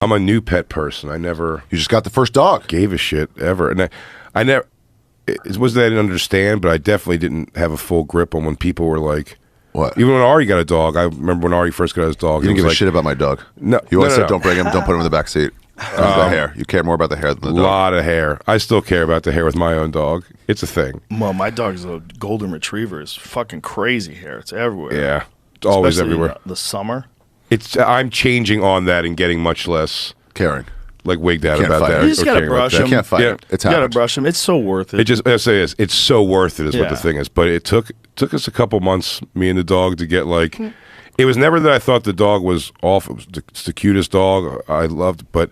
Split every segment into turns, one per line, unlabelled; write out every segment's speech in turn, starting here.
I'm a new pet person. I never.
You just got the first dog.
Gave a shit ever, and I never. It wasn't that I didn't understand, but I definitely didn't have a full grip on when people were like,
"What?"
Even when Ari got a dog, I remember when Ari first got his dog.
You didn't give a shit about my dog.
No,
you always
no,
said, "Don't bring him. Don't put him in the back seat." The hair. You care more about the hair than the dog.
A lot of hair. I still care about the hair with my own dog. It's a thing.
Well, my dog's a golden retriever. It's fucking crazy hair. It's everywhere.
Yeah, it's always
Especially
everywhere.
In the summer.
I'm changing on that and getting much less
caring,
like wigged out about
fight
that.
You just gotta brush him.
You can't fight.
Yeah.
It's
You gotta
happened.
brush him. It's so worth it.
It just, I say is, it's so worth it. Is what the
Yeah.
thing is. But it took us a couple months, me and the dog, to get like. It was never that I thought the dog was awful. It's the cutest dog I loved, but.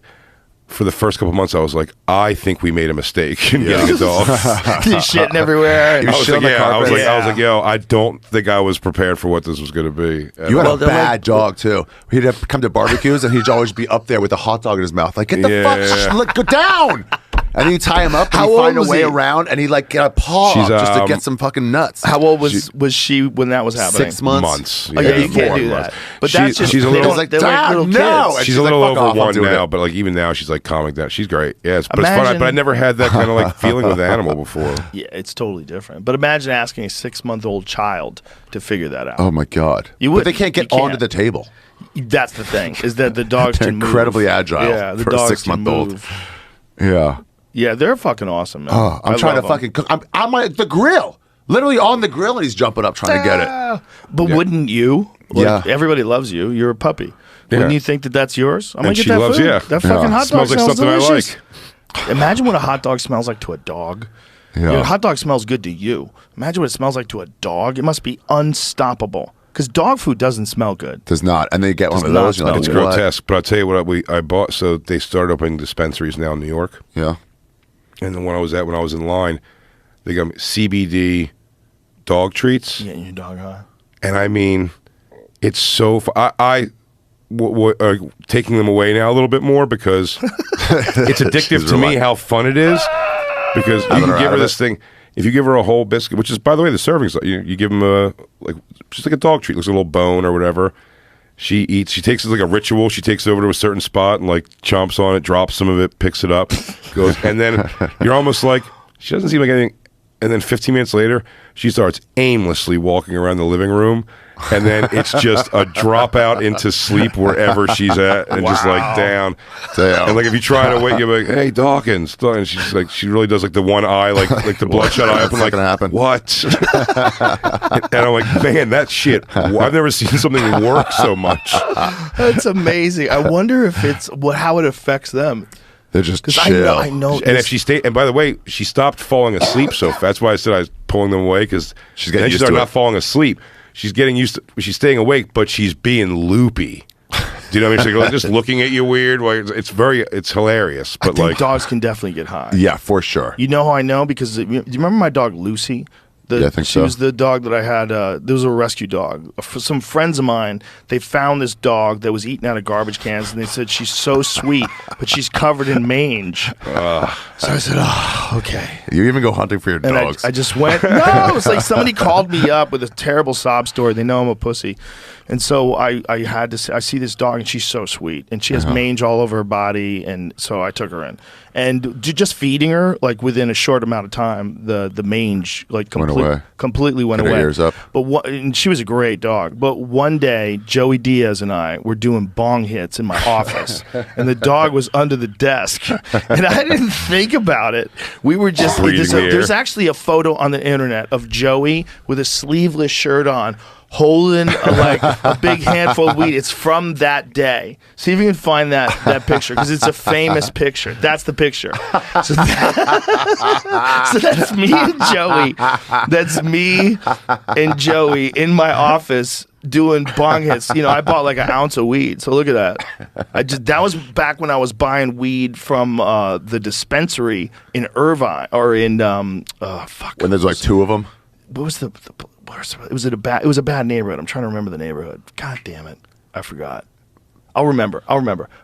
For the first couple months, I was like, I think we made a mistake in getting a dog.
He's shitting everywhere.
I was like, yo, I don't think I was prepared for what this was going to be.
You had a bad dog too. He'd have come to barbecues and he'd always be up there with a hot dog in his mouth, like, get the fuck, go down. And then you tie him up and you find a way around, and he like get a paw up just to get some fucking nuts.
How old was she when that was happening?
6 months.
Oh, yeah, you can't do that. But that's just
she's a little
like little kids.
No.
She's a little over one now, but like even now she's like calming down. She's great. Yes, but it's fun. But I never had that kind of like feeling with an animal before.
Yeah, it's totally different. But imagine asking a 6-month-old child to figure that out.
Oh my god! But they can't get onto the table.
That's the thing. Is that the dogs
They're
can move.
incredibly agile.
Yeah, the
for
dogs
a 6-month-old.
can move.
Yeah.
Yeah, they're fucking awesome, man.
Oh, I'm trying to fucking cook. I'm at the grill, literally on the grill, and he's jumping up trying to get it.
But wouldn't you?
Yeah.
Everybody loves you. You're a puppy.
Yeah.
Wouldn't you think that that's yours? I'm
And
gonna get
she
that
loves-
food.
yeah.
That fucking hot dog
Smells like something I
delicious.
like.
Imagine what a hot dog smells like to a dog.
Yeah.
You know, hot dog smells good to you. Imagine what it smells like to a dog. It must be unstoppable. Because dog food doesn't smell good.
Does not, and they get one of
not
those. You're like,
It's
what?
grotesque. But I'll tell you what I bought. So they started opening dispensaries now in New York.
Yeah.
And then when I was in line, they got me CBD dog treats.
Yeah, your dog high.
And I mean, it's so. I taking them away now a little bit more because it's addictive to me how fun it is. Because you can give her this thing. If you give her a whole biscuit, which is, by the way, the servings, you give them just like a dog treat, looks like a little bone or whatever. She eats. She takes it like a ritual. She takes it over to a certain spot and like chomps on it, drops some of it, picks it up, goes, and then you're almost like she doesn't seem like anything. And then 15 minutes later, she starts aimlessly walking around the living room, and then it's just a dropout into sleep wherever she's at, and just like down. And like if you try to wake, you're like, "Hey, Dawkins," and she's like, she really does like the one eye, like the bloodshot eye open, like,
gonna happen.
What? And I'm like, man, that shit. I've never seen something work so much.
That's amazing. I wonder if it's how it affects them.
They're just
Because
chill.
I know.
And if she stayed, and by the way, she stopped falling asleep so fast. That's why I said I was pulling them away, because
She's getting
then she
used
started
to
not
it.
falling asleep. She's getting used to. She's staying awake, but she's being loopy. Do you know what I mean? She's like, just looking at you weird. It's hilarious.
I
But
think
like,
dogs can definitely get high.
Yeah, for sure.
You know how I know? Because do you remember my dog Lucy?
Yeah, I think
she
so.
was the dog that I had. There was a rescue dog. For some friends of mine, they found this dog that was eating out of garbage cans, and they said she's so sweet, but she's covered in mange. So I said, "Oh, okay."
You even go hunting for your
And
dogs.
I just went. No, it was like somebody called me up with a terrible sob story. They know I'm a pussy, and so I had to. I see this dog, and she's so sweet, and she has mange all over her body, and so I took her in, and just feeding her, like within a short amount of time, the mange like completely went
Get her
away.
ears up.
But and she was a great dog. But one day, Joey Diaz and I were doing bong hits in my office, and the dog was under the desk, and I didn't think about it. We were just there's actually a photo on the internet of Joey with a sleeveless shirt on, holding a big handful of weed. It's from that day. See if you can find that picture, because it's a famous picture. That's the picture. So, so that's me and Joey. That's me and Joey in my office doing bong hits. You know, I bought like an ounce of weed. So look at that. That was back when I was buying weed from the dispensary in Irvine, or in
when there's like two of them.
What was it was a bad neighborhood. I'm trying to remember the neighborhood. God damn it. I forgot. I'll remember.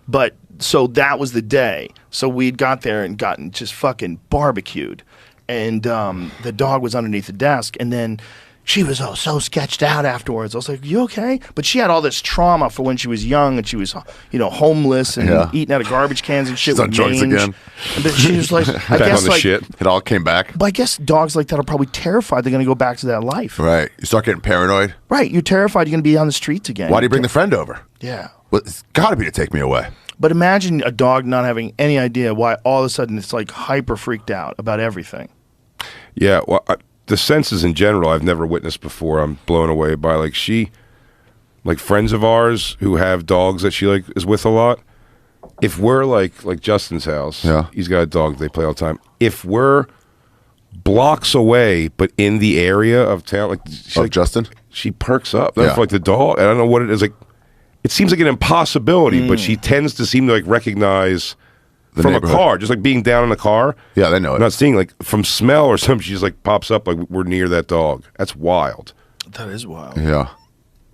But so that was the day. So we'd got there and gotten just fucking barbecued. And the dog was underneath the desk. And then she was so sketched out afterwards. I was like, you okay? But she had all this trauma for when she was young and she was, homeless and eating out of garbage cans and shit.
She's on drugs again.
But she was like, I guess like
shit.
It all came back.
But I guess dogs like that are probably terrified they're going to go back to that life.
Right. You start getting paranoid.
Right. You're terrified you're going to be on the streets again.
Why do you bring the friend over?
Yeah.
Well, it's got to be to take me away.
But imagine a dog not having any idea why all of a sudden it's like hyper freaked out about everything.
Yeah. Well, the senses in general I've never witnessed before. I'm blown away by like friends of ours who have dogs that she like is with a lot. If we're like Justin's house, he's got a dog they play all the time. If we're blocks away but in the area of town, like
Justin,
she perks up. For like the dog. I don't know what it is. Like it seems like an impossibility, but she tends to seem to like recognize. From a car, just like being down in the car.
Yeah, they know it.
Not seeing like from smell or something. She just like pops up like we're near that dog. That's wild.
That is wild.
Yeah.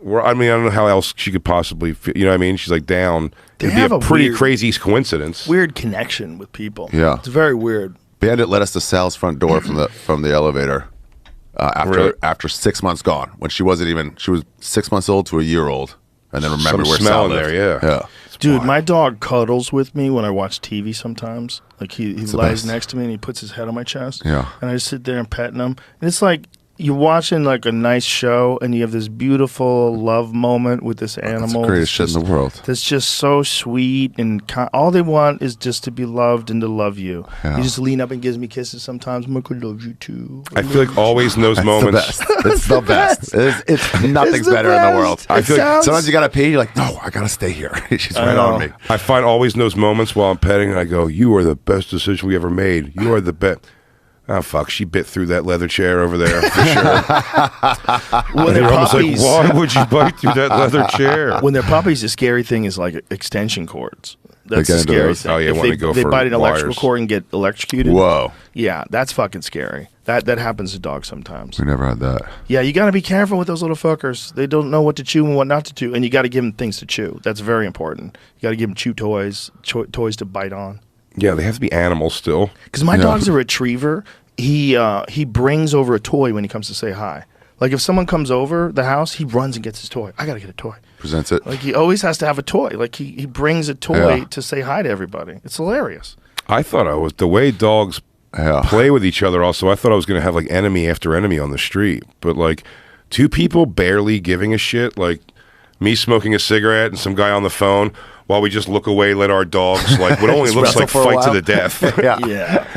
I mean, I don't know how else she could possibly. You know what I mean? She's like down. It'd be a pretty crazy coincidence.
Weird connection with people.
Yeah,
it's very weird.
Bandit led us to Sal's front door from the elevator after 6 months gone when she was 6 months old to a year old, and then remember where Sal lived.
There. Yeah.
Dude, my dog cuddles with me when I watch TV sometimes. Like he lies next to me and he puts his head on my chest.
Yeah.
And I just sit there and petting him. And it's like you're watching like a nice show and you have this beautiful love moment with this animal.
That's the greatest shit in the world.
That's just so sweet and all they want is just to be loved and to love you.
Yeah.
He just lean up and gives me kisses sometimes. Michael loves you too.
I feel like always in those moments.
It's the best. It's nothing's better in the world. I feel like sometimes you gotta pee. You're like, no, I gotta stay here. She's right on me.
I find always in those moments while I'm petting and I go, you are the best decision we ever made. You are the best. Oh, fuck. She bit through that leather chair over there for sure.
When they're puppies,
like, why would you bite through that leather chair?
When they're puppies, the scary thing is like extension cords. That's the scary thing.
Oh, yeah,
if they bite an electrical cord and get electrocuted.
Whoa.
Yeah, that's fucking scary. That happens to dogs sometimes.
We never had that.
Yeah, you got to be careful with those little fuckers. They don't know what to chew and what not to chew, and you got to give them things to chew. That's very important. You got to give them chew toys, toys to bite on.
Yeah, they have to be animals still.
Because my dog's a retriever. He brings over a toy when he comes to say hi. Like if someone comes over the house, he runs and gets his toy. I gotta get a toy.
Presents it.
Like he always has to have a toy. Like he brings a toy to say hi to everybody. It's hilarious.
I thought the way dogs play with each other. Also, I thought I was gonna have like enemy after enemy on the street, but like two people barely giving a shit. Like me smoking a cigarette and some guy on the phone while we just look away, let our dogs like what only looks like fight to the death.
Yeah.